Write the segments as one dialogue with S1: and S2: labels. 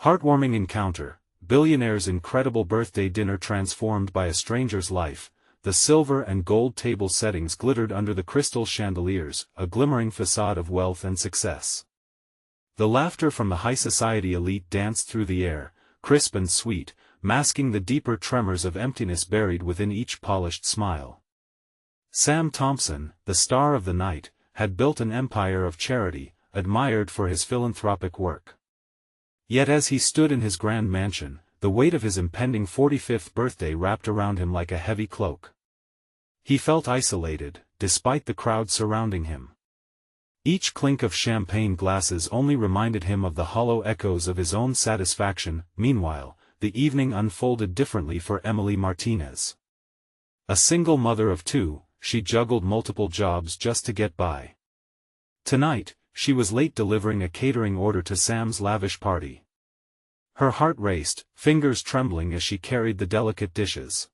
S1: Heartwarming encounter, Billionaire's incredible birthday dinner transformed by a stranger's life. The silver and gold table settings glittered under the crystal chandeliers, a glimmering facade of wealth and success. The laughter from the high society elite danced through the air, crisp and sweet, masking the deeper tremors of emptiness buried within each polished smile. Sam Thompson, the star of the night, had built an empire of charity, admired for his philanthropic work. Yet as he stood in his grand mansion, the weight of his impending 45th birthday wrapped around him like a heavy cloak. He felt isolated, despite the crowd surrounding him. Each clink of champagne glasses only reminded him of the hollow echoes of his own satisfaction. Meanwhile, the evening unfolded differently for Emily Martinez. A single mother of two, she juggled multiple jobs just to get by. Tonight, she was late delivering a catering order to Sam's lavish party. Her heart raced, fingers trembling as she carried the delicate dishes.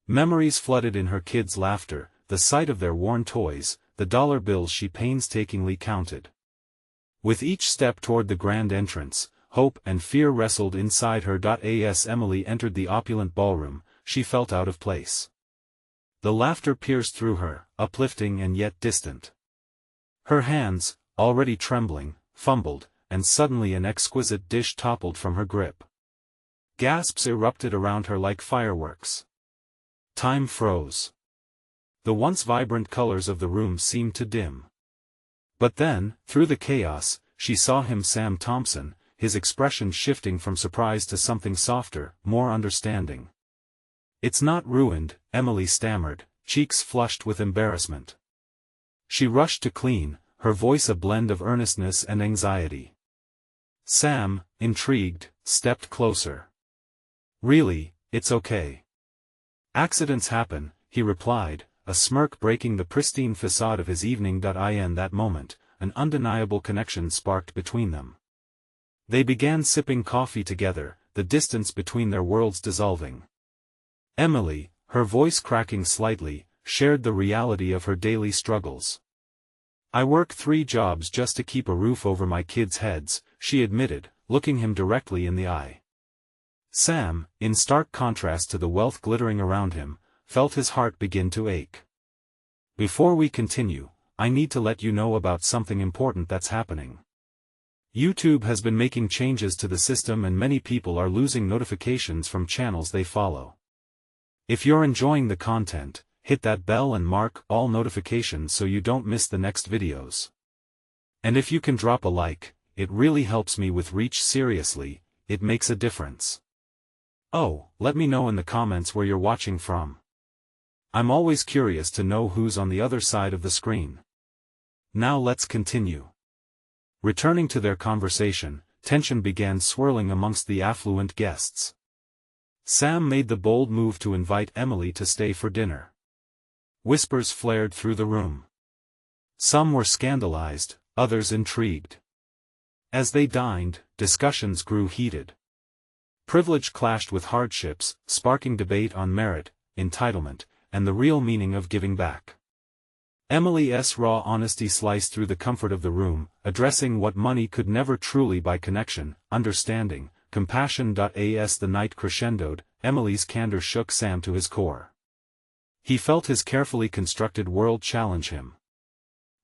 S1: Memories flooded in her kids' laughter, the sight of their worn toys, the dollar bills she painstakingly counted. With each step toward the grand entrance, hope and fear wrestled inside her. As Emily entered the opulent ballroom, she felt out of place. The laughter pierced through her, uplifting and yet distant. Her hands, already trembling, fumbled, and suddenly an exquisite dish toppled from her grip. Gasps erupted around her like fireworks. Time froze. The once vibrant colors of the room seemed to dim. But then, through the chaos, she saw him, Sam Thompson, his expression shifting from surprise to something softer, more understanding. "It's not ruined," Emily stammered, cheeks flushed with embarrassment. She rushed to clean, her voice a blend of earnestness and anxiety. Sam, intrigued, stepped closer. "Really, it's okay. Accidents happen," he replied, a smirk breaking the pristine facade of his evening. In that moment, an undeniable connection sparked between them. They began sipping coffee together, the distance between their worlds dissolving. Emily, her voice cracking slightly, shared the reality of her daily struggles. "I work 3 jobs just to keep a roof over my kids' heads," she admitted, looking him directly in the eye. Sam, in stark contrast to the wealth glittering around him, felt his heart begin to ache. "Before we continue, I need to let you know about something important that's happening. YouTube has been making changes to the system and many people are losing notifications from channels they follow. If you're enjoying the content, hit that bell and mark all notifications so you don't miss the next videos. And if you can drop a like, it really helps me with reach. Seriously, it makes a difference. Oh, let me know in the comments where you're watching from. I'm always curious to know who's on the other side of the screen." Now let's continue. Returning to their conversation, tension began swirling amongst the affluent guests. Sam made the bold move to invite Emily to stay for dinner. Whispers flared through the room. Some were scandalized, others intrigued. As they dined, discussions grew heated. Privilege clashed with hardships, sparking debate on merit, entitlement, and the real meaning of giving back. Emily's raw honesty sliced through the comfort of the room, addressing what money could never truly buy: connection, understanding, compassion. As the night crescendoed, Emily's candor shook Sam to his core. He felt his carefully constructed world challenge him.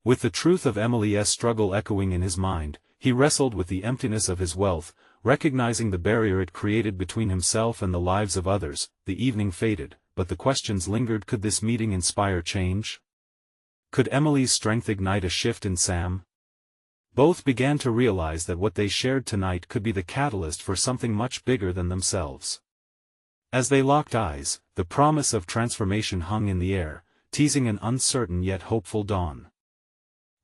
S1: With the truth of Emily's struggle echoing in his mind, he wrestled with the emptiness of his wealth, recognizing the barrier it created between himself and the lives of others. The evening faded, but the questions lingered. Could this meeting inspire change? Could Emily's strength ignite a shift in Sam? Both began to realize that what they shared tonight could be the catalyst for something much bigger than themselves. As they locked eyes, the promise of transformation hung in the air, teasing an uncertain yet hopeful dawn.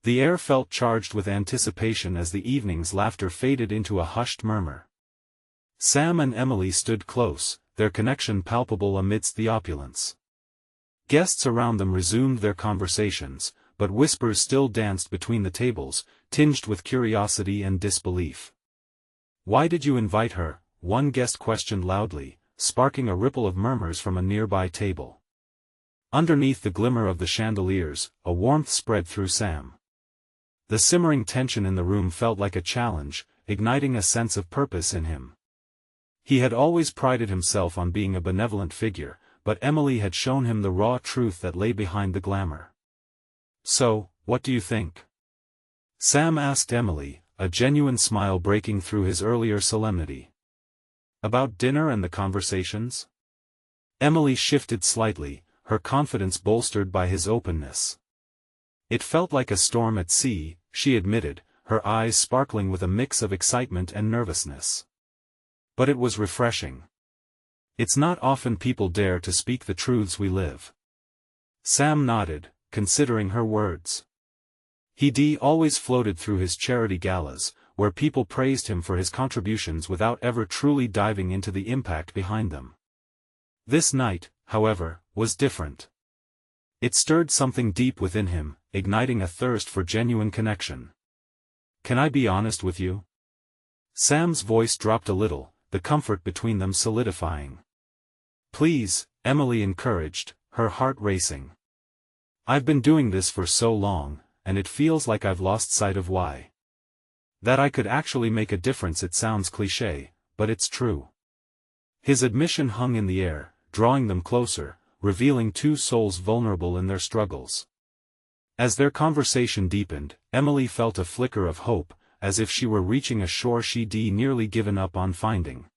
S1: The air felt charged with anticipation as the evening's laughter faded into a hushed murmur. Sam and Emily stood close, their connection palpable amidst the opulence. Guests around them resumed their conversations, but whispers still danced between the tables, tinged with curiosity and disbelief. "Why did you invite her?" one guest questioned loudly, sparking a ripple of murmurs from a nearby table. Underneath the glimmer of the chandeliers, a warmth spread through Sam. The simmering tension in the room felt like a challenge, igniting a sense of purpose in him. He had always prided himself on being a benevolent figure, but Emily had shown him the raw truth that lay behind the glamour. "So, what do you think?" Sam asked Emily, a genuine smile breaking through his earlier solemnity. "About dinner and the conversations?" Emily shifted slightly, her confidence bolstered by his openness. "It felt like a storm at sea," she admitted, her eyes sparkling with a mix of excitement and nervousness. "But it was refreshing. It's not often people dare to speak the truths we live." Sam nodded, considering her words. He'd always floated through his charity galas, where people praised him for his contributions without ever truly diving into the impact behind them. This night, however, was different. It stirred something deep within him, igniting a thirst for genuine connection. "Can I be honest with you?" Sam's voice dropped a little, the comfort between them solidifying. "Please," Emily encouraged, her heart racing. "I've been doing this for so long, and it feels like I've lost sight of why. That I could actually make a difference. It sounds cliché, but it's true." His admission hung in the air, drawing them closer, revealing two souls vulnerable in their struggles. As their conversation deepened, Emily felt a flicker of hope, as if she were reaching a shore she'd nearly given up on finding.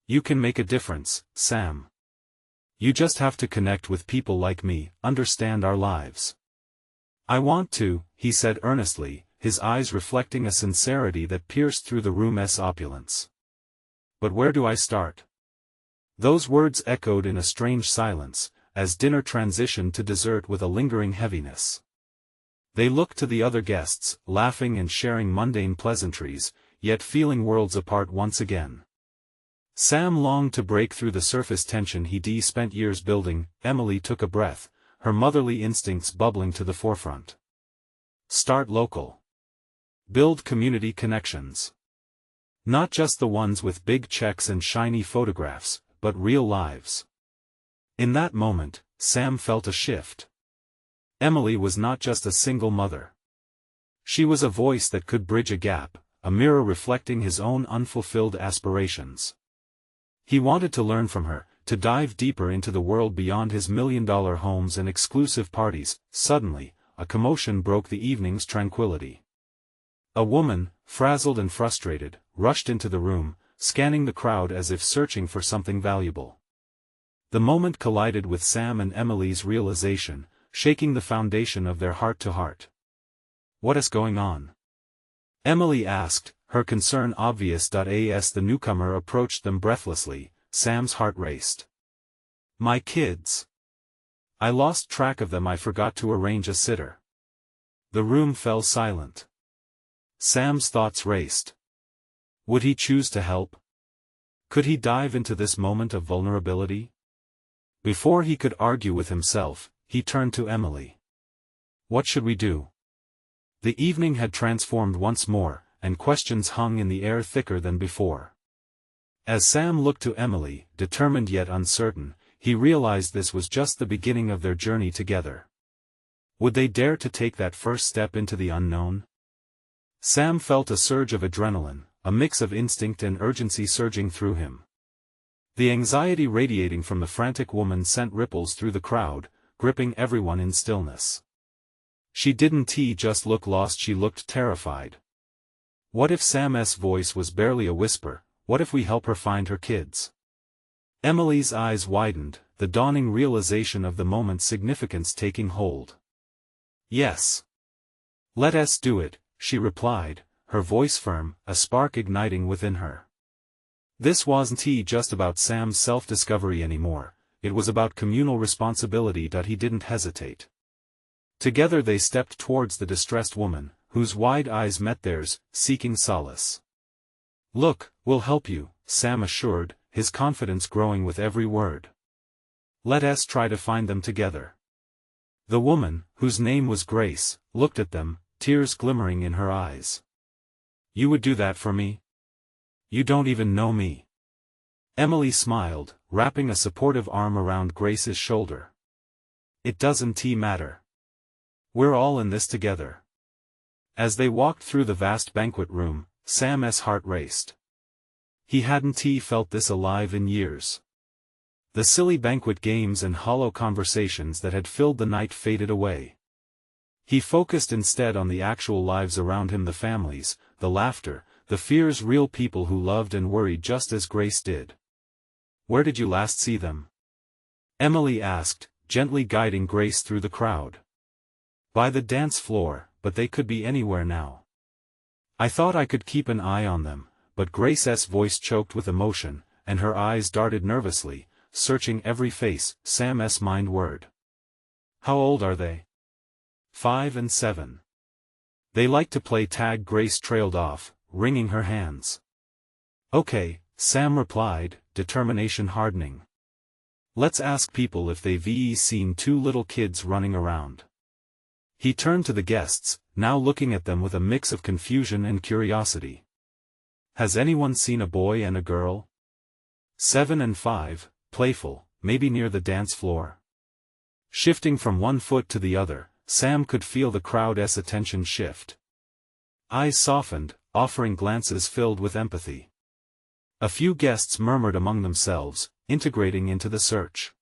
S1: "You can make a difference, Sam. You just have to connect with people like me, understand our lives." "I want to," he said earnestly, his eyes reflecting a sincerity that pierced through the room's opulence. "But where do I start?" Those words echoed in a strange silence, as dinner transitioned to dessert with a lingering heaviness. They looked to the other guests, laughing and sharing mundane pleasantries, yet feeling worlds apart once again. Sam longed to break through the surface tension he'd spent years building. Emily took a breath, her motherly instincts bubbling to the forefront. Start local. Build community connections. Not just the ones with big checks and shiny photographs, but real lives. In that moment, Sam felt a shift. Emily was not just a single mother. She was a voice that could bridge a gap, a mirror reflecting his own unfulfilled aspirations. He wanted to learn from her, to dive deeper into the world beyond his million-dollar homes and exclusive parties. Suddenly, a commotion broke the evening's tranquility. A woman, frazzled and frustrated, rushed into the room, scanning the crowd as if searching for something valuable. The moment collided with Sam and Emily's realization, shaking the foundation of their heart-to-heart. "What is going on?" Emily asked, her concern obvious. As the newcomer approached them breathlessly, Sam's heart raced. "My kids. I lost track of them. I forgot to arrange a sitter." The room fell silent. Sam's thoughts raced. Would he choose to help? Could he dive into this moment of vulnerability? Before he could argue with himself, he turned to Emily. "What should we do?" The evening had transformed once more, and questions hung in the air thicker than before. As Sam looked to Emily, determined yet uncertain, he realized this was just the beginning of their journey together. Would they dare to take that first step into the unknown? Sam felt a surge of adrenaline, a mix of instinct and urgency surging through him. The anxiety radiating from the frantic woman sent ripples through the crowd, gripping everyone in stillness. She didn't just look lost, she looked terrified. What if Sam's voice was barely a whisper? What if we help her find her kids? Emily's eyes widened, the dawning realization of the moment's significance taking hold. "Yes. Let us do it," she replied, her voice firm, a spark igniting within her. This wasn't just about Sam's self-discovery anymore, it was about communal responsibility. He didn't hesitate. Together they stepped towards the distressed woman, whose wide eyes met theirs, seeking solace. "Look, we'll help you," Sam assured, his confidence growing with every word. "Let us try to find them together." The woman, whose name was Grace, looked at them, tears glimmering in her eyes. "You would do that for me? You don't even know me." Emily smiled, wrapping a supportive arm around Grace's shoulder. "It doesn't matter. We're all in this together." As they walked through the vast banquet room, Sam's heart raced. He hadn't felt this alive in years. The silly banquet games and hollow conversations that had filled the night faded away. He focused instead on the actual lives around him, the families, the laughter, the fears, real people who loved and worried just as Grace did. "Where did you last see them?" Emily asked, gently guiding Grace through the crowd. "By the dance floor, but they could be anywhere now. I thought I could keep an eye on them," but Grace's voice choked with emotion, and her eyes darted nervously, searching every face. Sam's mind whirred. "How old are they?" 5 and 7. "They like to play tag." Grace trailed off, wringing her hands. "Okay," Sam replied, determination hardening. "Let's ask people if they've seen 2 little kids running around." He turned to the guests, now looking at them with a mix of confusion and curiosity. "Has anyone seen a boy and a girl?" 7 and 5, playful, maybe near the dance floor. Shifting from one foot to the other, Sam could feel the crowd's attention shift. Eyes softened, offering glances filled with empathy. A few guests murmured among themselves, integrating into the search.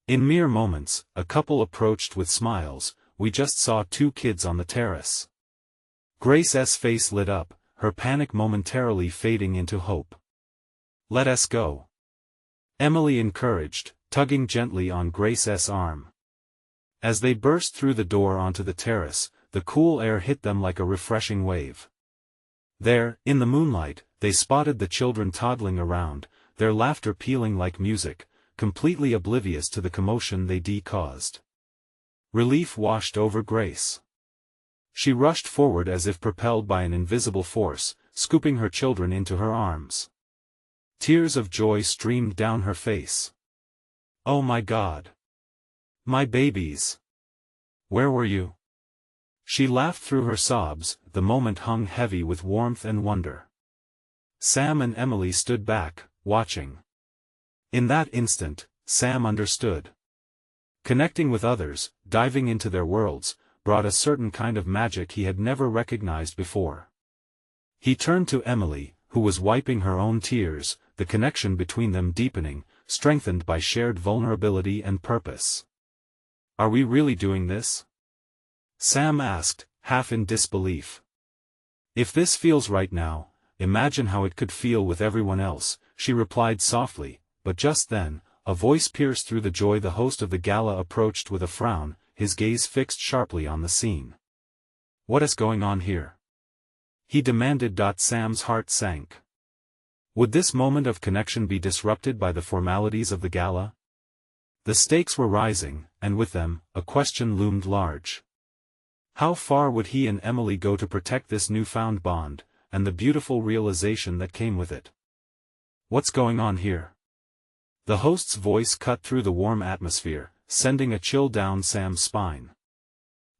S1: In mere moments, a couple approached with smiles. "We just saw 2 kids on the terrace." Grace's face lit up, her panic momentarily fading into hope. "Let us go," Emily encouraged, tugging gently on Grace's arm. As they burst through the door onto the terrace, the cool air hit them like a refreshing wave. There, in the moonlight, they spotted the children toddling around, their laughter pealing like music, completely oblivious to the commotion they caused. Relief washed over Grace. She rushed forward as if propelled by an invisible force, scooping her children into her arms. Tears of joy streamed down her face. "Oh my God! My babies! Where were you?" She laughed through her sobs. The moment hung heavy with warmth and wonder. Sam and Emily stood back, watching. In that instant, Sam understood. Connecting with others, diving into their worlds, brought a certain kind of magic he had never recognized before. He turned to Emily, who was wiping her own tears, the connection between them deepening, strengthened by shared vulnerability and purpose. "Are we really doing this?" Sam asked, half in disbelief. "If this feels right now, imagine how it could feel with everyone else," she replied softly, but just then, a voice pierced through the joy. The host of the gala approached with a frown, his gaze fixed sharply on the scene. "What is going on here?" he demanded. Sam's heart sank. Would this moment of connection be disrupted by the formalities of the gala? The stakes were rising, and with them, a question loomed large. How far would he and Emily go to protect this newfound bond, and the beautiful realization that came with it? "What's going on here?" The host's voice cut through the warm atmosphere, sending a chill down Sam's spine.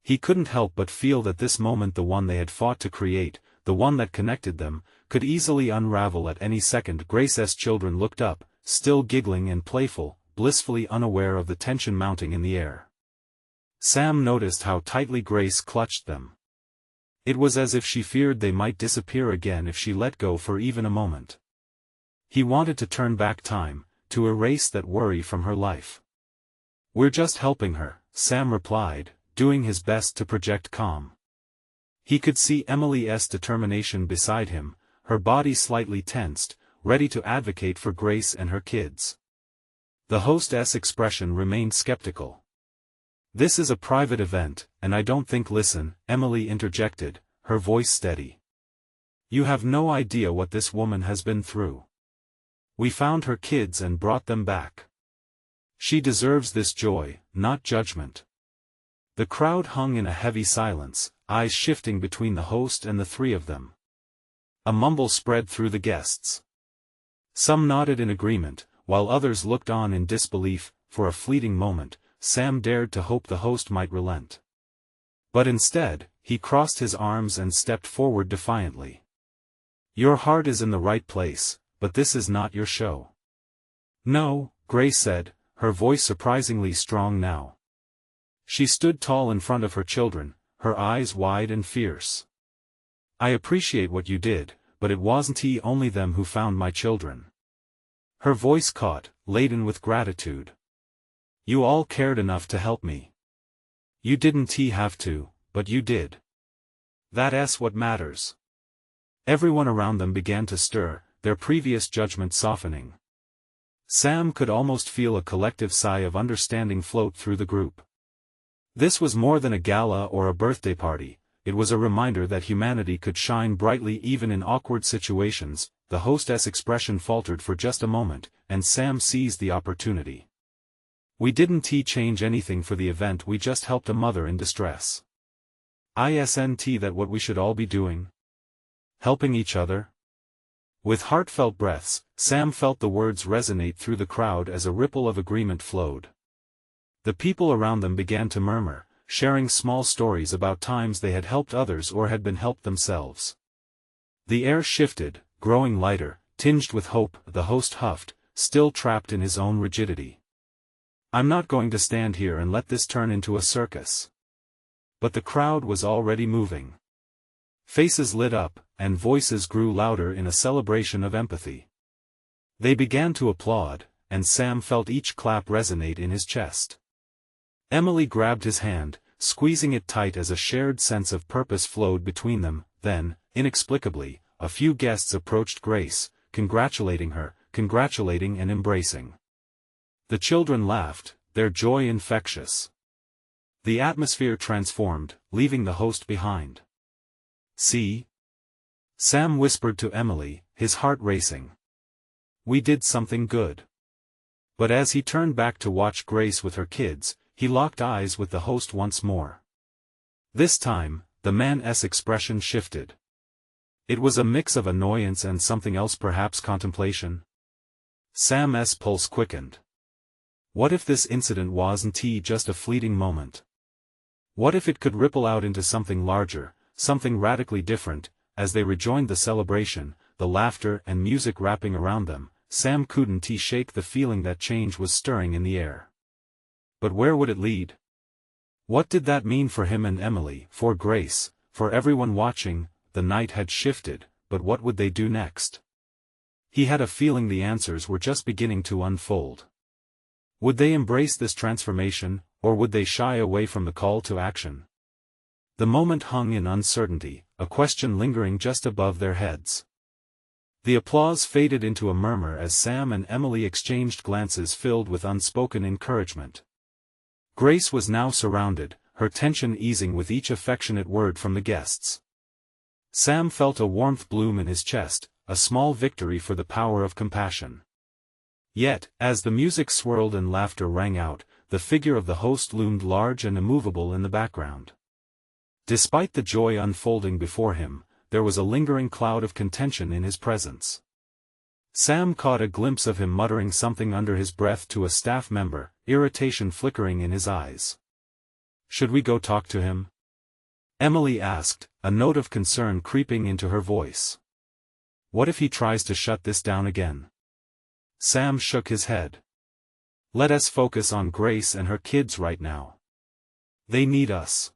S1: He couldn't help but feel that this moment, the one they had fought to create, the one that connected them, could easily unravel at any second. Grace's children looked up, still giggling and playful, blissfully unaware of the tension mounting in the air. Sam noticed how tightly Grace clutched them. It was as if she feared they might disappear again if she let go for even a moment. He wanted to turn back time, to erase that worry from her life. "We're just helping her," Sam replied, doing his best to project calm. He could see Emily's determination beside him, her body slightly tensed, ready to advocate for Grace and her kids. The hostess' expression remained skeptical. "This is a private event, and I don't think." "Listen," Emily interjected, her voice steady. "You have no idea what this woman has been through. We found her kids and brought them back. She deserves this joy, not judgment." The crowd hung in a heavy silence, eyes shifting between the host and the 3 of them. A mumble spread through the guests. Some nodded in agreement, while others looked on in disbelief. For a fleeting moment, Sam dared to hope the host might relent. But instead, he crossed his arms and stepped forward defiantly. "Your heart is in the right place, but this is not your show." "No," Grace said, her voice surprisingly strong now. She stood tall in front of her children, her eyes wide and fierce. I appreciate what you did, but it wasn't only them who found my children. Her voice caught, laden with gratitude. You all cared enough to help me. You didn't have to, but you did. That's what matters. Everyone around them began to stir, their previous judgment softening. Sam could almost feel a collective sigh of understanding float through the group. This was more than a gala or a birthday party, it was a reminder that humanity could shine brightly even in awkward situations. The hostess' expression faltered for just a moment, and Sam seized the opportunity. We didn't change anything for the event, we just helped a mother in distress. Isn't that what we should all be doing? Helping each other? With heartfelt breaths, Sam felt the words resonate through the crowd as a ripple of agreement flowed. The people around them began to murmur, sharing small stories about times they had helped others or had been helped themselves. The air shifted, growing lighter, tinged with hope. The host huffed, still trapped in his own rigidity. I'm not going to stand here and let this turn into a circus. But the crowd was already moving. Faces lit up, and voices grew louder in a celebration of empathy. They began to applaud, and Sam felt each clap resonate in his chest. Emily grabbed his hand, squeezing it tight as a shared sense of purpose flowed between them. Then, inexplicably, a few guests approached Grace, congratulating her, congratulating and embracing. The children laughed, their joy infectious. The atmosphere transformed, leaving the host behind. See? Sam whispered to Emily, his heart racing. We did something good. But as he turned back to watch Grace with her kids, he locked eyes with the host once more. This time, the man's expression shifted. It was a mix of annoyance and something else, perhaps contemplation. Sam's pulse quickened. What if this incident wasn't just a fleeting moment? What if it could ripple out into something larger, something radically different? As they rejoined the celebration, the laughter and music wrapping around them, Sam couldn't shake the feeling that change was stirring in the air. But where would it lead? What did that mean for him and Emily, for Grace, for everyone watching? The night had shifted, but what would they do next? He had a feeling the answers were just beginning to unfold. Would they embrace this transformation, or would they shy away from the call to action? The moment hung in uncertainty, a question lingering just above their heads. The applause faded into a murmur as Sam and Emily exchanged glances filled with unspoken encouragement. Grace was now surrounded, her tension easing with each affectionate word from the guests. Sam felt a warmth bloom in his chest, a small victory for the power of compassion. Yet, as the music swirled and laughter rang out, the figure of the host loomed large and immovable in the background. Despite the joy unfolding before him, there was a lingering cloud of contention in his presence. Sam caught a glimpse of him muttering something under his breath to a staff member, irritation flickering in his eyes. Should we go talk to him? Emily asked, a note of concern creeping into her voice. What if he tries to shut this down again? Sam shook his head. Let us focus on Grace and her kids right now. They need us.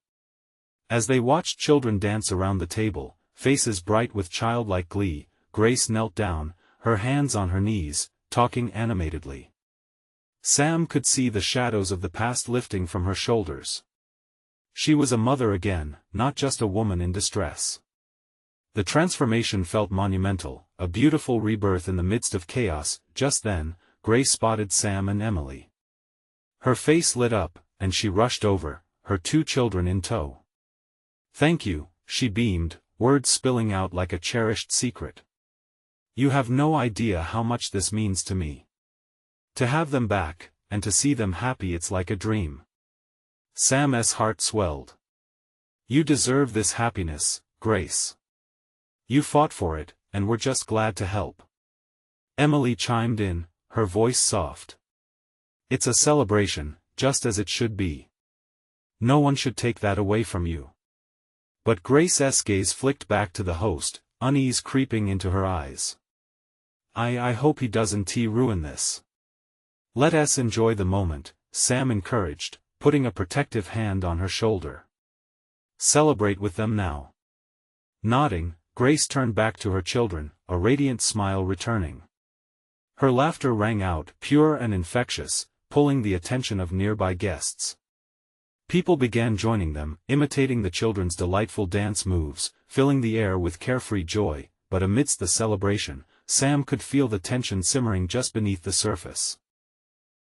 S1: As they watched children dance around the table, faces bright with childlike glee, Grace knelt down, her hands on her knees, talking animatedly. Sam could see the shadows of the past lifting from her shoulders. She was a mother again, not just a woman in distress. The transformation felt monumental, a beautiful rebirth in the midst of chaos. Just then, Grace spotted Sam and Emily. Her face lit up, and she rushed over, her two children in tow. Thank you, she beamed, words spilling out like a cherished secret. You have no idea how much this means to me. To have them back, and to see them happy, it's like a dream. Sam's heart swelled. You deserve this happiness, Grace. You fought for it, and we're just glad to help. Emily chimed in, her voice soft. It's a celebration, just as it should be. No one should take that away from you. But Grace's gaze flicked back to the host, unease creeping into her eyes. I hope he doesn't ruin this. Let us enjoy the moment, Sam encouraged, putting a protective hand on her shoulder. Celebrate with them now. Nodding, Grace turned back to her children, a radiant smile returning. Her laughter rang out, pure and infectious, pulling the attention of nearby guests. People began joining them, imitating the children's delightful dance moves, filling the air with carefree joy, but amidst the celebration, Sam could feel the tension simmering just beneath the surface.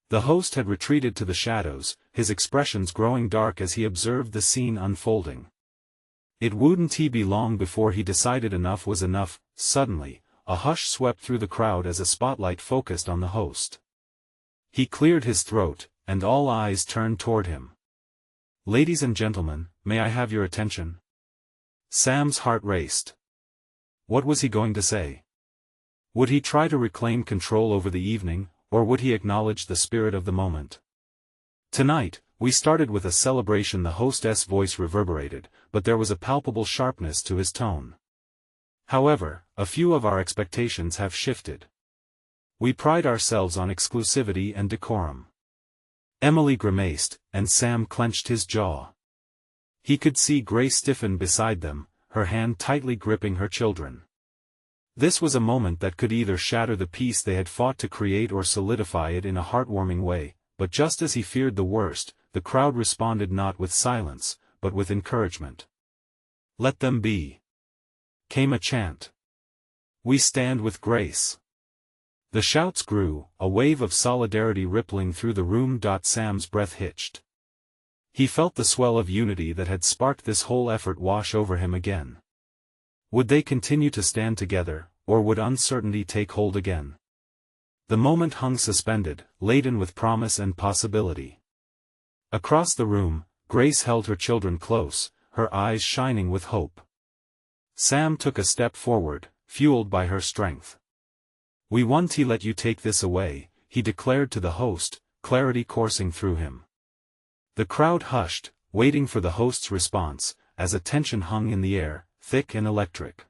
S1: The host had retreated to the shadows, his expressions growing dark as he observed the scene unfolding. It wouldn't be long before he decided enough was enough. Suddenly, a hush swept through the crowd as a spotlight focused on the host. He cleared his throat, and all eyes turned toward him. "Ladies and gentlemen, may I have your attention?" Sam's heart raced. What was he going to say? Would he try to reclaim control over the evening, or would he acknowledge the spirit of the moment? "Tonight, we started with a celebration," the hostess' voice reverberated, but there was a palpable sharpness to his tone. "However, a few of our expectations have shifted. We pride ourselves on exclusivity and decorum." Emily grimaced, and Sam clenched his jaw. He could see Grace stiffen beside them, her hand tightly gripping her children. This was a moment that could either shatter the peace they had fought to create or solidify it in a heartwarming way, but just as he feared the worst, the crowd responded not with silence, but with encouragement. "Let them be," came a chant. "We stand with Grace." The shouts grew, a wave of solidarity rippling through the room. Sam's breath hitched. He felt the swell of unity that had sparked this whole effort wash over him again. Would they continue to stand together, or would uncertainty take hold again? The moment hung suspended, laden with promise and possibility. Across the room, Grace held her children close, her eyes shining with hope. Sam took a step forward, fueled by her strength. "We won't let you take this away," he declared to the host, clarity coursing through him. The crowd hushed, waiting for the host's response, as a tension hung in the air, thick and electric.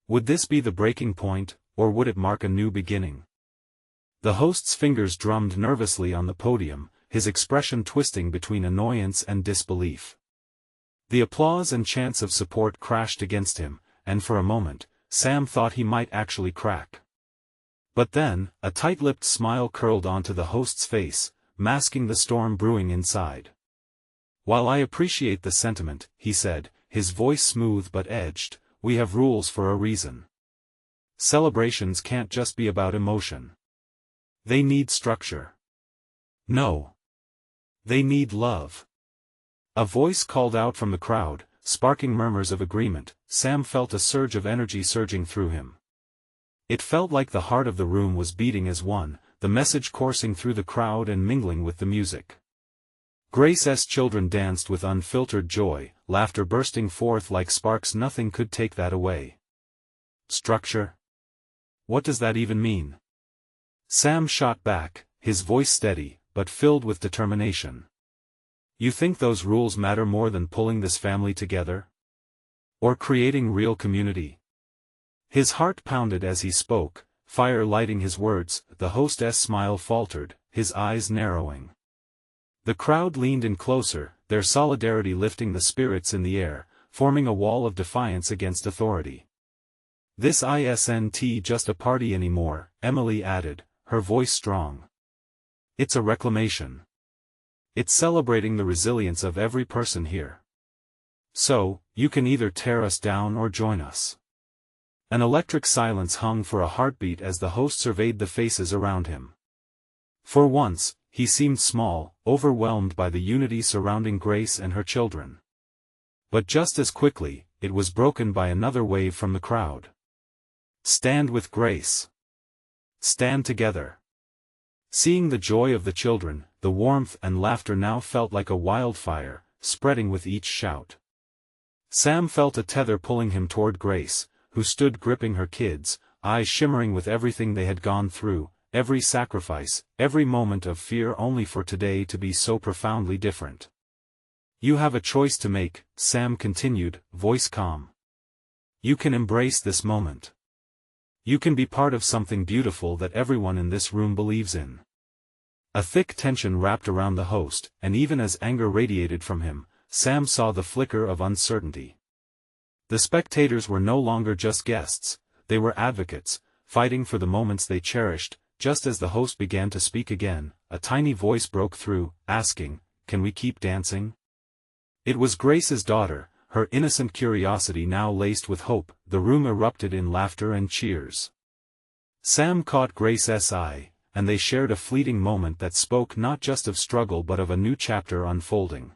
S1: Would this be the breaking point, or would it mark a new beginning? The host's fingers drummed nervously on the podium, his expression twisting between annoyance and disbelief. The applause and chants of support crashed against him, and for a moment, Sam thought he might actually crack. But then, a tight-lipped smile curled onto the host's face, masking the storm brewing inside. "While I appreciate the sentiment," he said, his voice smooth but edged, "we have rules for a reason. Celebrations can't just be about emotion. They need structure. No. They need love." A voice called out from the crowd, sparking murmurs of agreement. Sam felt a surge of energy surging through him. It felt like the heart of the room was beating as one, the message coursing through the crowd and mingling with the music. Grace's children danced with unfiltered joy, laughter bursting forth like sparks. Nothing could take that away. Structure? What does that even mean? Sam shot back, his voice steady, but filled with determination. "You think those rules matter more than pulling this family together? Or creating real community?" His heart pounded as he spoke, fire lighting his words. The hostess' smile faltered, his eyes narrowing. The crowd leaned in closer, their solidarity lifting the spirits in the air, forming a wall of defiance against authority. "This isn't just a party anymore," Emily added, her voice strong. "It's a reclamation. It's celebrating the resilience of every person here. So, you can either tear us down or join us." An electric silence hung for a heartbeat as the host surveyed the faces around him. For once, he seemed small, overwhelmed by the unity surrounding Grace and her children. But just as quickly, it was broken by another wave from the crowd. "Stand with Grace. Stand together." Seeing the joy of the children, the warmth and laughter now felt like a wildfire, spreading with each shout. Sam felt a tether pulling him toward Grace, who stood gripping her kids, eyes shimmering with everything they had gone through, every sacrifice, every moment of fear, only for today to be so profoundly different. "You have a choice to make," Sam continued, voice calm. "You can embrace this moment. You can be part of something beautiful that everyone in this room believes in." A thick tension wrapped around the host, and even as anger radiated from him, Sam saw the flicker of uncertainty. The spectators were no longer just guests, they were advocates, fighting for the moments they cherished. Just as the host began to speak again, a tiny voice broke through, asking, "Can we keep dancing?" It was Grace's daughter, her innocent curiosity now laced with hope. The room erupted in laughter and cheers. Sam caught Grace's eye, and they shared a fleeting moment that spoke not just of struggle but of a new chapter unfolding.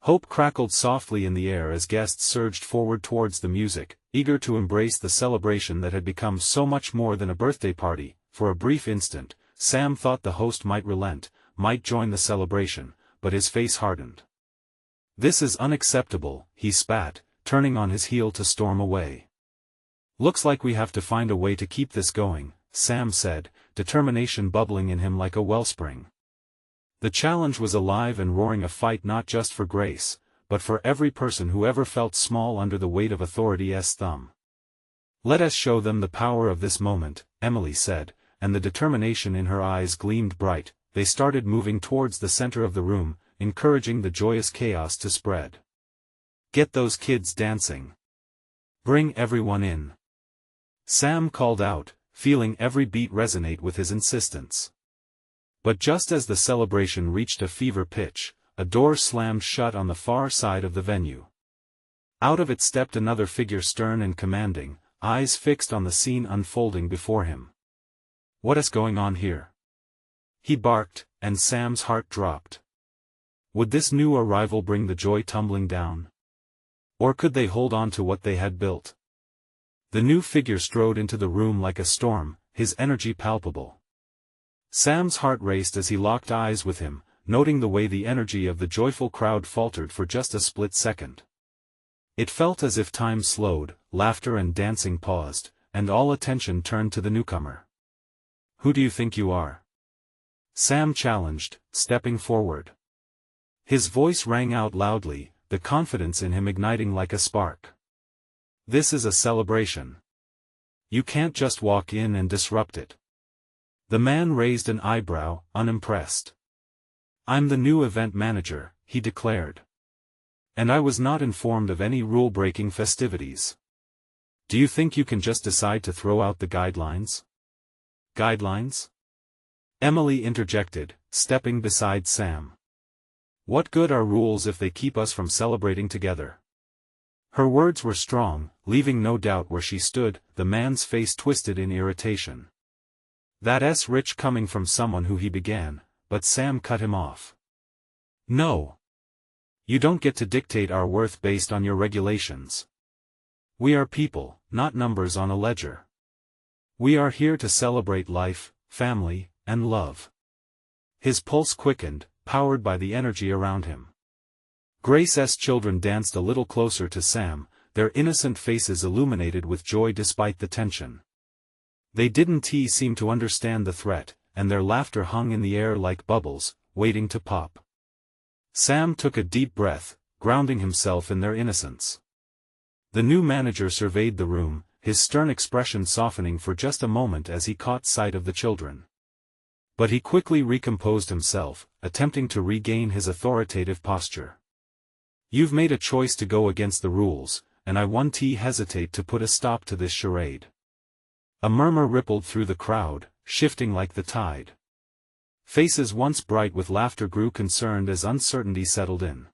S1: Hope crackled softly in the air as guests surged forward towards the music, eager to embrace the celebration that had become so much more than a birthday party. For a brief instant, Sam thought the host might relent, might join the celebration, but his face hardened. "This is unacceptable," he spat, turning on his heel to storm away. "Looks like we have to find a way to keep this going," Sam said, determination bubbling in him like a wellspring. The challenge was alive and roaring, a fight not just for Grace, but for every person who ever felt small under the weight of authority's thumb. "Let us show them the power of this moment," Emily said, and the determination in her eyes gleamed bright. They started moving towards the center of the room, encouraging the joyous chaos to spread. "Get those kids dancing. Bring everyone in," Sam called out, feeling every beat resonate with his insistence. But just as the celebration reached a fever pitch, a door slammed shut on the far side of the venue. Out of it stepped another figure, stern and commanding, eyes fixed on the scene unfolding before him. "What is going on here?" he barked, and Sam's heart dropped. Would this new arrival bring the joy tumbling down? Or could they hold on to what they had built? The new figure strode into the room like a storm, his energy palpable. Sam's heart raced as he locked eyes with him, noting the way the energy of the joyful crowd faltered for just a split second. It felt as if time slowed, laughter and dancing paused, and all attention turned to the newcomer. "Who do you think you are?" Sam challenged, stepping forward. His voice rang out loudly, the confidence in him igniting like a spark. "This is a celebration. You can't just walk in and disrupt it." The man raised an eyebrow, unimpressed. "I'm the new event manager," he declared. "And I was not informed of any rule-breaking festivities. Do you think you can just decide to throw out the guidelines?" "Guidelines?" Emily interjected, stepping beside Sam. "What good are rules if they keep us from celebrating together?" Her words were strong, leaving no doubt where she stood. The man's face twisted in irritation. That's rich coming from someone who he began, but Sam cut him off. "No. You don't get to dictate our worth based on your regulations. We are people, not numbers on a ledger. We are here to celebrate life, family, and love." His pulse quickened, powered by the energy around him. Grace's children danced a little closer to Sam, their innocent faces illuminated with joy despite the tension. They didn't seem to understand the threat, and their laughter hung in the air like bubbles, waiting to pop. Sam took a deep breath, grounding himself in their innocence. The new manager surveyed the room, his stern expression softening for just a moment as he caught sight of the children. But he quickly recomposed himself, attempting to regain his authoritative posture. "You've made a choice to go against the rules, and I won't hesitate to put a stop to this charade." A murmur rippled through the crowd, shifting like the tide. Faces once bright with laughter grew concerned as uncertainty settled in.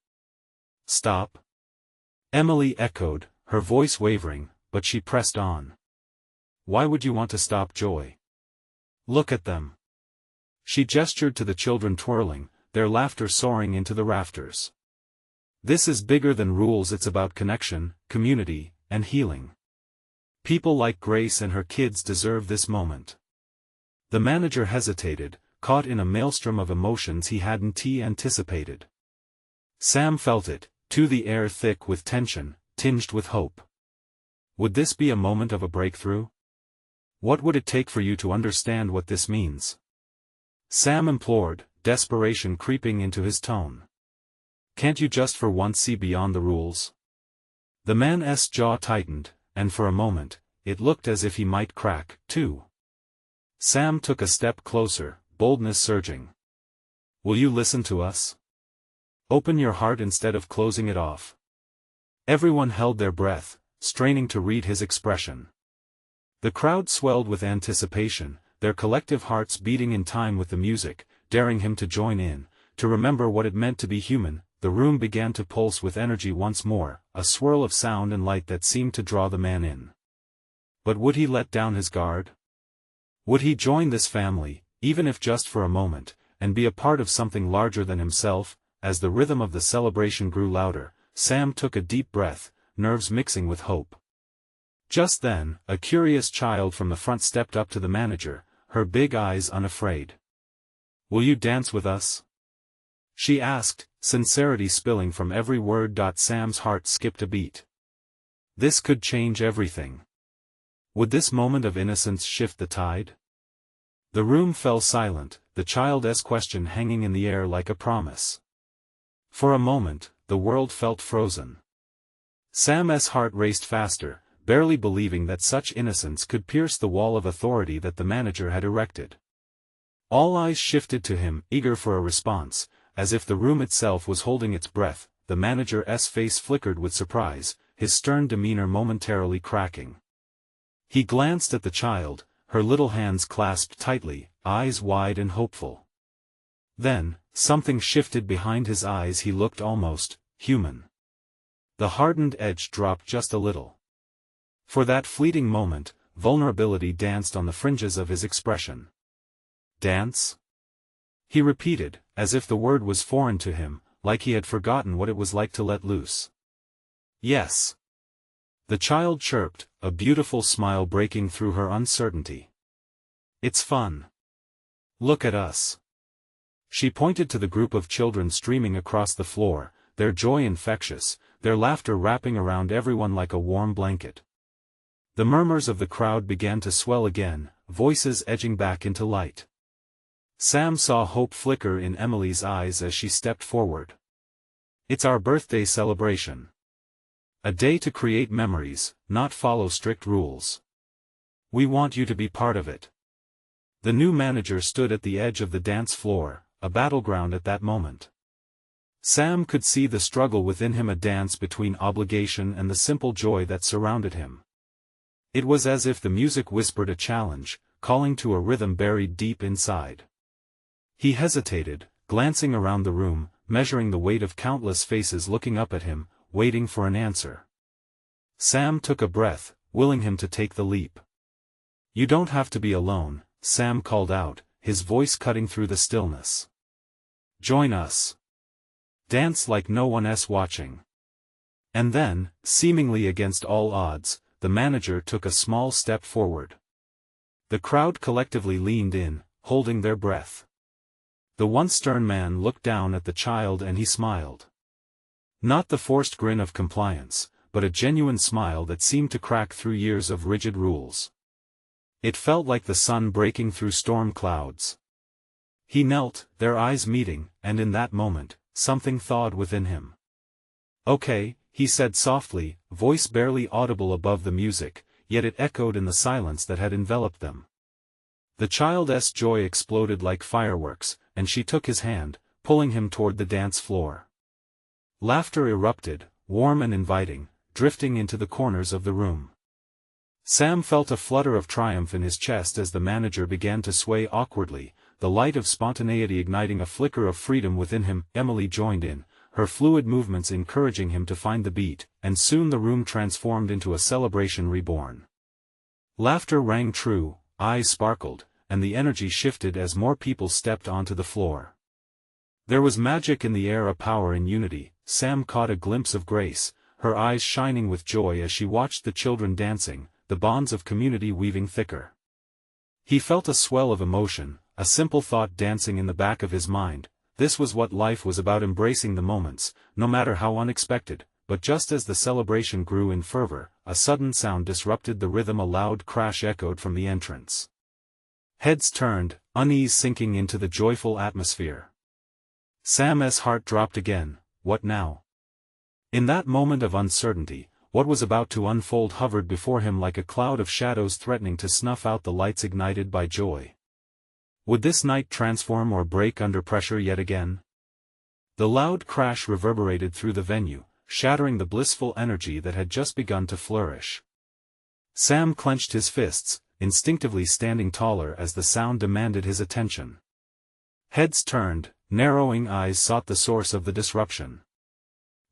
S1: "Stop?" Emily echoed, her voice wavering, but she pressed on. "Why would you want to stop Joy? Look at them." She gestured to the children twirling, their laughter soaring into the rafters. "This is bigger than rules, it's about connection, community, and healing. People like Grace and her kids deserve this moment." The manager hesitated, caught in a maelstrom of emotions he hadn't anticipated. Sam felt it, too, the air thick with tension, tinged with hope. Would this be a moment of a breakthrough? What would it take for you to understand what this means? Sam implored, desperation creeping into his tone. "Can't you just for once see beyond the rules?" The man's jaw tightened, and for a moment, it looked as if he might crack, too. Sam took a step closer, boldness surging. "Will you listen to us? Open your heart instead of closing it off. Everyone held their breath, straining to read his expression. The crowd swelled with anticipation, their collective hearts beating in time with the music, daring him to join in, to remember what it meant to be human. The room began to pulse with energy once more, a swirl of sound and light that seemed to draw the man in. But would he let down his guard? Would he join this family, even if just for a moment, and be a part of something larger than himself? As the rhythm of the celebration grew louder, Sam took a deep breath, nerves mixing with hope. Just then, a curious child from the front stepped up to the manager, her big eyes unafraid. "Will you dance with us?" she asked, sincerity spilling from every word. Sam's heart skipped a beat. This could change everything. Would this moment of innocence shift the tide? The room fell silent, the child's question hanging in the air like a promise. For a moment, the world felt frozen. Sam's heart raced faster, barely believing that such innocence could pierce the wall of authority that the manager had erected. All eyes shifted to him, eager for a response, as if the room itself was holding its breath. The manager's face flickered with surprise, his stern demeanor momentarily cracking. He glanced at the child, her little hands clasped tightly, eyes wide and hopeful. Then, something shifted behind his eyes. He looked almost human. The hardened edge dropped just a little. For that fleeting moment, vulnerability danced on the fringes of his expression. "Dance?" he repeated, as if the word was foreign to him, like he had forgotten what it was like to let loose. "Yes." The child chirped, a beautiful smile breaking through her uncertainty. "It's fun. Look at us." She pointed to the group of children streaming across the floor, their joy infectious, their laughter wrapping around everyone like a warm blanket. The murmurs of the crowd began to swell again, voices edging back into light. Sam saw hope flicker in Emily's eyes as she stepped forward. "It's our birthday celebration. A day to create memories, not follow strict rules. We want you to be part of it." The new manager stood at the edge of the dance floor, a battleground at that moment. Sam could see the struggle within him, a dance between obligation and the simple joy that surrounded him. It was as if the music whispered a challenge, calling to a rhythm buried deep inside. He hesitated, glancing around the room, measuring the weight of countless faces looking up at him, waiting for an answer. Sam took a breath, willing him to take the leap. "You don't have to be alone," Sam called out, his voice cutting through the stillness. "Join us. Dance like no one else watching." And then, seemingly against all odds, the manager took a small step forward. The crowd collectively leaned in, holding their breath. The once stern man looked down at the child and he smiled. Not the forced grin of compliance, but a genuine smile that seemed to crack through years of rigid rules. It felt like the sun breaking through storm clouds. He knelt, their eyes meeting, and in that moment, something thawed within him. "Okay," he said softly, voice barely audible above the music, yet it echoed in the silence that had enveloped them. The child's joy exploded like fireworks, and she took his hand, pulling him toward the dance floor. Laughter erupted, warm and inviting, drifting into the corners of the room. Sam felt a flutter of triumph in his chest as the manager began to sway awkwardly, the light of spontaneity igniting a flicker of freedom within him. Emily joined in, her fluid movements encouraging him to find the beat, and soon the room transformed into a celebration reborn. Laughter rang true, eyes sparkled, and the energy shifted as more people stepped onto the floor. There was magic in the air, a power in unity. Sam caught a glimpse of Grace, her eyes shining with joy as she watched the children dancing, the bonds of community weaving thicker. He felt a swell of emotion, a simple thought dancing in the back of his mind. This was what life was about, embracing the moments, no matter how unexpected. But just as the celebration grew in fervor, a sudden sound disrupted the rhythm. A loud crash echoed from the entrance. Heads turned, unease sinking into the joyful atmosphere. Sam's heart dropped again. What now? In that moment of uncertainty, what was about to unfold hovered before him like a cloud of shadows threatening to snuff out the lights ignited by joy. Would this night transform or break under pressure yet again? The loud crash reverberated through the venue, shattering the blissful energy that had just begun to flourish. Sam clenched his fists, instinctively standing taller as the sound demanded his attention. Heads turned, narrowing eyes sought the source of the disruption.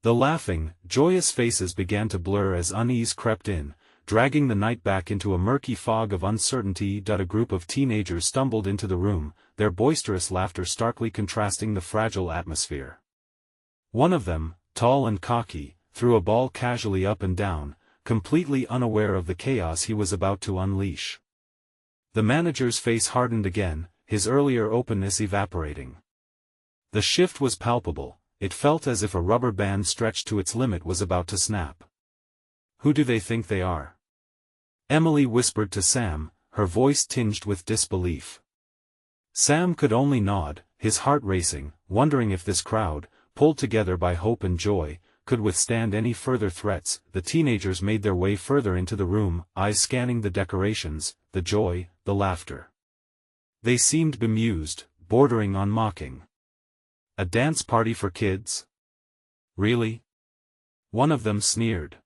S1: The laughing, joyous faces began to blur as unease crept in, dragging the night back into a murky fog of uncertainty. A group of teenagers stumbled into the room, their boisterous laughter starkly contrasting the fragile atmosphere. One of them, tall and cocky, threw a ball casually up and down, completely unaware of the chaos he was about to unleash. The manager's face hardened again, his earlier openness evaporating. The shift was palpable. It felt as if a rubber band stretched to its limit was about to snap. "Who do they think they are?" Emily whispered to Sam, her voice tinged with disbelief. Sam could only nod, his heart racing, wondering if this crowd, pulled together by hope and joy, could withstand any further threats. The teenagers made their way further into the room, eyes scanning the decorations, the joy, the laughter. They seemed bemused, bordering on mocking. "A dance party for kids? Really?" One of them sneered.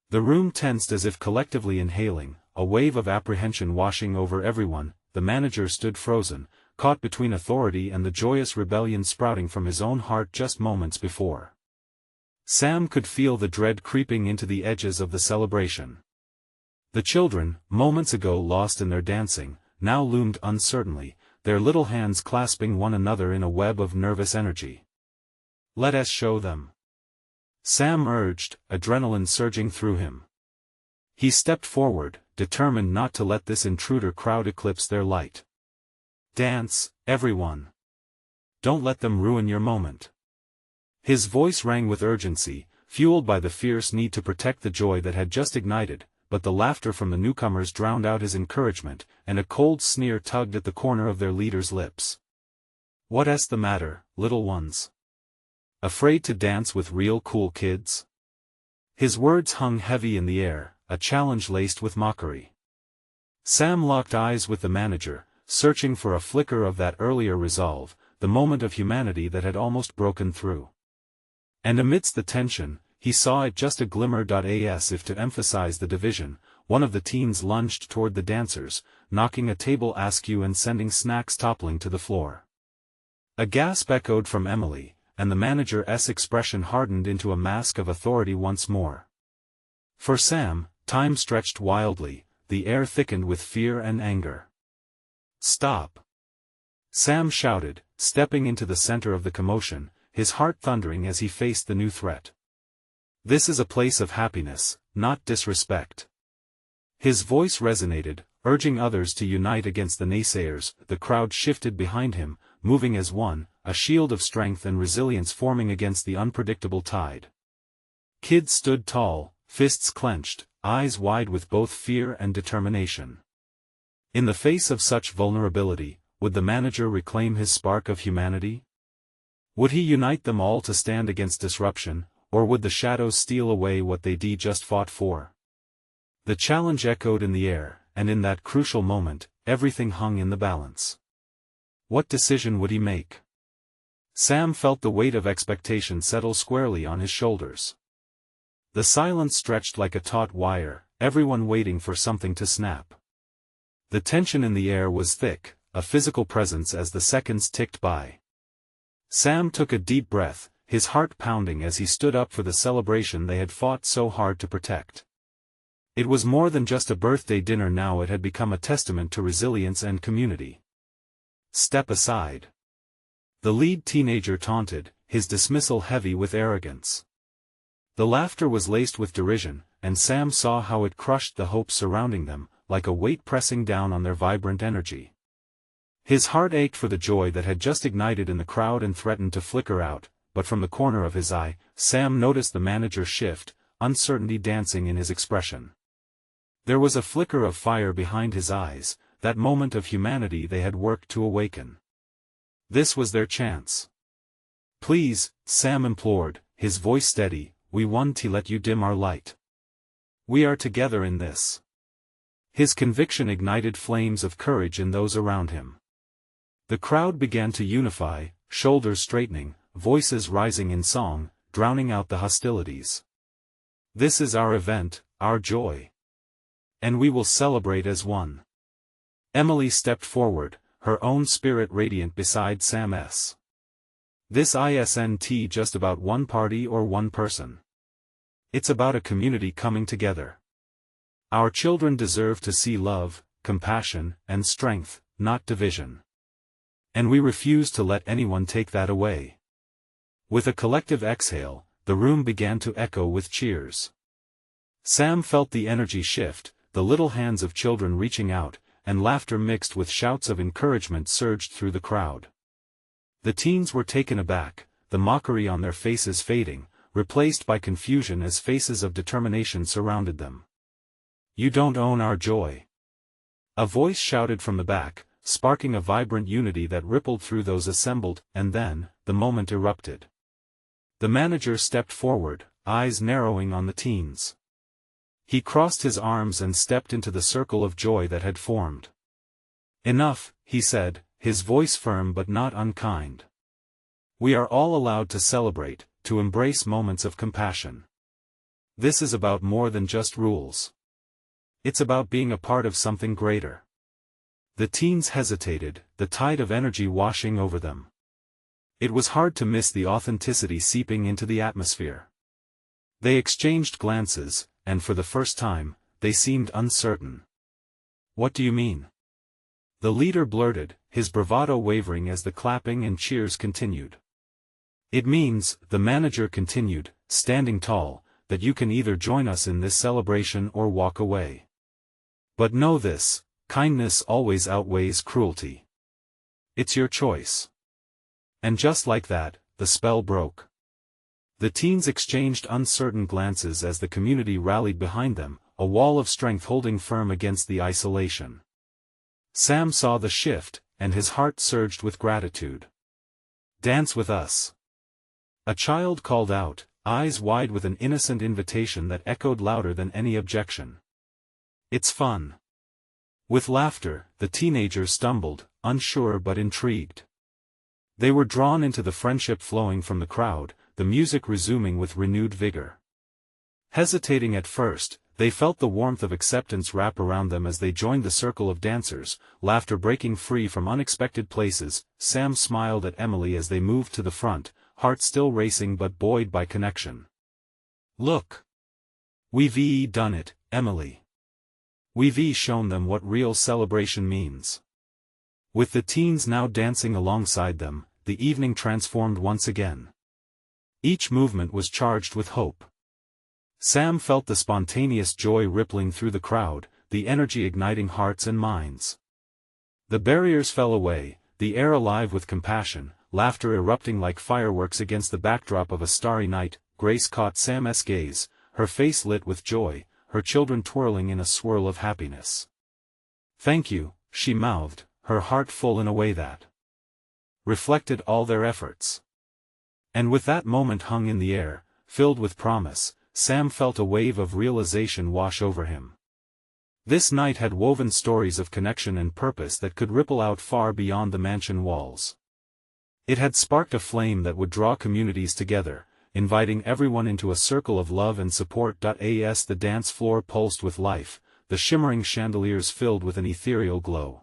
S1: The room tensed as if collectively inhaling, a wave of apprehension washing over everyone. The manager stood frozen, caught between authority and the joyous rebellion sprouting from his own heart just moments before. Sam could feel the dread creeping into the edges of the celebration. The children, moments ago lost in their dancing, now loomed uncertainly, their little hands clasping one another in a web of nervous energy. "Let us show them," Sam urged, adrenaline surging through him. He stepped forward, determined not to let this intruder crowd eclipse their light. "Dance, everyone. Don't let them ruin your moment." His voice rang with urgency, fueled by the fierce need to protect the joy that had just ignited, but the laughter from the newcomers drowned out his encouragement, and a cold sneer tugged at the corner of their leader's lips. "What's the matter, little ones? Afraid to dance with real cool kids?" His words hung heavy in the air, a challenge laced with mockery. Sam locked eyes with the manager, searching for a flicker of that earlier resolve, the moment of humanity that had almost broken through. And amidst the tension, he saw it just a glimmer. As if to emphasize the division, one of the teens lunged toward the dancers, knocking a table askew and sending snacks toppling to the floor. A gasp echoed from Emily, and the manager's expression hardened into a mask of authority once more. For Sam, time stretched wildly, the air thickened with fear and anger. "Stop!" Sam shouted, stepping into the center of the commotion, his heart thundering as he faced the new threat. "This is a place of happiness, not disrespect." His voice resonated, urging others to unite against the naysayers. The crowd shifted behind him, moving as one, a shield of strength and resilience forming against the unpredictable tide. Kids stood tall, fists clenched, eyes wide with both fear and determination. In the face of such vulnerability, would the manager reclaim his spark of humanity? Would he unite them all to stand against disruption, or would the shadows steal away what they just fought for? The challenge echoed in the air, and in that crucial moment, everything hung in the balance. What decision would he make? Sam felt the weight of expectation settle squarely on his shoulders. The silence stretched like a taut wire, everyone waiting for something to snap. The tension in the air was thick, a physical presence as the seconds ticked by. Sam took a deep breath, his heart pounding as he stood up for the celebration they had fought so hard to protect. It was more than just a birthday dinner now, it had become a testament to resilience and community. "Step aside," the lead teenager taunted, his dismissal heavy with arrogance. The laughter was laced with derision, and Sam saw how it crushed the hopes surrounding them, like a weight pressing down on their vibrant energy. His heart ached for the joy that had just ignited in the crowd and threatened to flicker out, but from the corner of his eye, Sam noticed the manager shift, uncertainty dancing in his expression. There was a flicker of fire behind his eyes, that moment of humanity they had worked to awaken. This was their chance. "Please," Sam implored, his voice steady, "we won't let you dim our light. We are together in this." His conviction ignited flames of courage in those around him. The crowd began to unify, shoulders straightening, voices rising in song. drowning out the hostilities. This is our event, our joy. And we will celebrate as one. Emily stepped forward, her own spirit radiant beside Sam's. This isn't just about one party or one person. It's about a community coming together. Our children deserve to see love, compassion, and strength, not division. And we refuse to let anyone take that away. With a collective exhale, the room began to echo with cheers. Sam felt the energy shift, the little hands of children reaching out, and laughter mixed with shouts of encouragement surged through the crowd. The teens were taken aback, the mockery on their faces fading, replaced by confusion as faces of determination surrounded them. "You don't own our joy," a voice shouted from the back, sparking a vibrant unity that rippled through those assembled, and then, the moment erupted. The manager stepped forward, eyes narrowing on the teens. He crossed his arms and stepped into the circle of joy that had formed. "Enough," he said, his voice firm but not unkind. "We are all allowed to celebrate, to embrace moments of compassion. This is about more than just rules. It's about being a part of something greater." The teens hesitated, the tide of energy washing over them. It was hard to miss the authenticity seeping into the atmosphere. They exchanged glances, and for the first time, they seemed uncertain. "What do you mean?" The leader blurted, his bravado wavering as the clapping and cheers continued. "It means," the manager continued, standing tall, "that you can either join us in this celebration or walk away. But know this, kindness always outweighs cruelty. It's your choice." And just like that, the spell broke. The teens exchanged uncertain glances as the community rallied behind them, a wall of strength holding firm against the isolation. Sam saw the shift, and his heart surged with gratitude. "Dance with us," a child called out, eyes wide with an innocent invitation that echoed louder than any objection. "It's fun." With laughter, the teenagers stumbled, unsure but intrigued. They were drawn into the friendship flowing from the crowd, the music resuming with renewed vigor. Hesitating at first, they felt the warmth of acceptance wrap around them as they joined the circle of dancers, laughter breaking free from unexpected places. Sam smiled at Emily as they moved to the front, heart still racing but buoyed by connection. "Look. We've done it, Emily. We've shown them what real celebration means." With the teens now dancing alongside them, the evening transformed once again. Each movement was charged with hope. Sam felt the spontaneous joy rippling through the crowd, the energy igniting hearts and minds. The barriers fell away, the air alive with compassion, laughter erupting like fireworks against the backdrop of a starry night. Grace caught Sam's gaze, her face lit with joy, her children twirling in a swirl of happiness. "Thank you," she mouthed, her heart full in a way that reflected all their efforts. And with that moment hung in the air, filled with promise, Sam felt a wave of realization wash over him. This night had woven stories of connection and purpose that could ripple out far beyond the mansion walls. It had sparked a flame that would draw communities together, inviting everyone into a circle of love and support. As the dance floor pulsed with life, the shimmering chandeliers filled with an ethereal glow.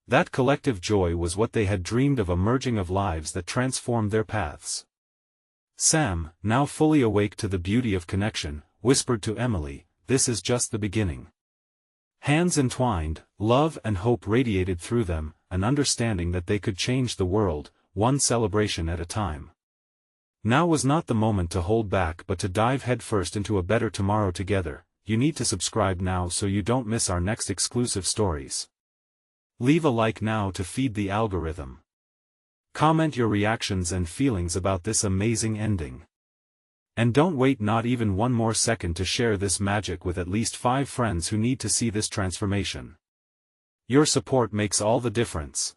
S1: That collective joy was what they had dreamed of, a merging of lives that transformed their paths. Sam, now fully awake to the beauty of connection, whispered to Emily, "This is just the beginning." Hands entwined, love and hope radiated through them, an understanding that they could change the world, one celebration at a time. Now was not the moment to hold back but to dive headfirst into a better tomorrow together. You need to subscribe now so you don't miss our next exclusive stories. Leave a like now to feed the algorithm. Comment your reactions and feelings about this amazing ending. And don't wait not even one more second to share this magic with at least 5 friends who need to see this transformation. Your support makes all the difference.